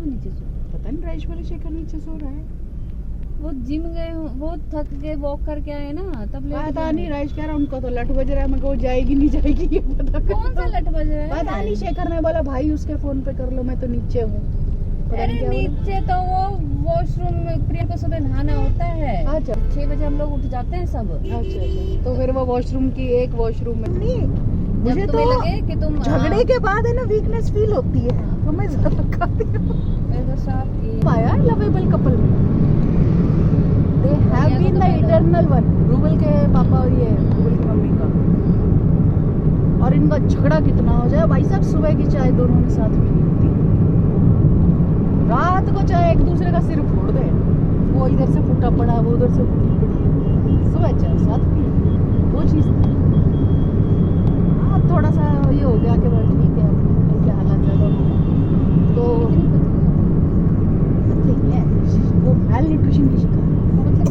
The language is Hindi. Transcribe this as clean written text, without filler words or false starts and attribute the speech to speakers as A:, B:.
A: नीचे सो?
B: पता नहीं राजेश वाले शेखर नीचे सो रहा है।
A: वो जिम गए वो थक के वॉक करके आए ना तब लेट
B: पता
A: गए।
B: नहीं राजेश कह रहा उनका तो लट बज रहा है, मैं वो जाएगी नहीं जाएगी ये पता
A: कौन सा लट बज रहा है?
B: पता नहीं। शेखर ने बोला भाई उसके फोन पे कर लो, मैं तो नीचे हूँ। पता
A: अरे
B: नहीं क्या बोला।
A: नीचे तो वो वॉशरूम में प्रिया को सुबह नहाना होता है।
B: अच्छा
A: 6 बजे हम लोग उठ जाते हैं सब।
B: अच्छा तो फिर वो वॉशरूम की एक वॉशरूम में नहीं,
A: जब
B: मुझे
A: तुम्हें
B: तो
A: लगे कि तुम
B: झगड़े के बाद है ना वीकनेस फील होती है, तो मैं ज्यादा खाती हूँ। पाया लवेबल कपल में they have been the eternal one, Rubal के पापा और ये रूबल की मम्मी का। और इनका झगड़ा कितना हो जाए भाई साहब, सुबह की चाय दोनों ने साथ में होती, रात को चाय एक दूसरे का सिर फोड़ दे, वो इधर से फूटा पड़ा वो उधर से फूटी पड़ी, सुबह चाय साथ में वो चीज थी। अब थोड़ा सा ये हो गया कि भाई ठीक है क्या हालत है दोनों तो वो मेल न्यूट्रिशन की शिकार।
A: मतलब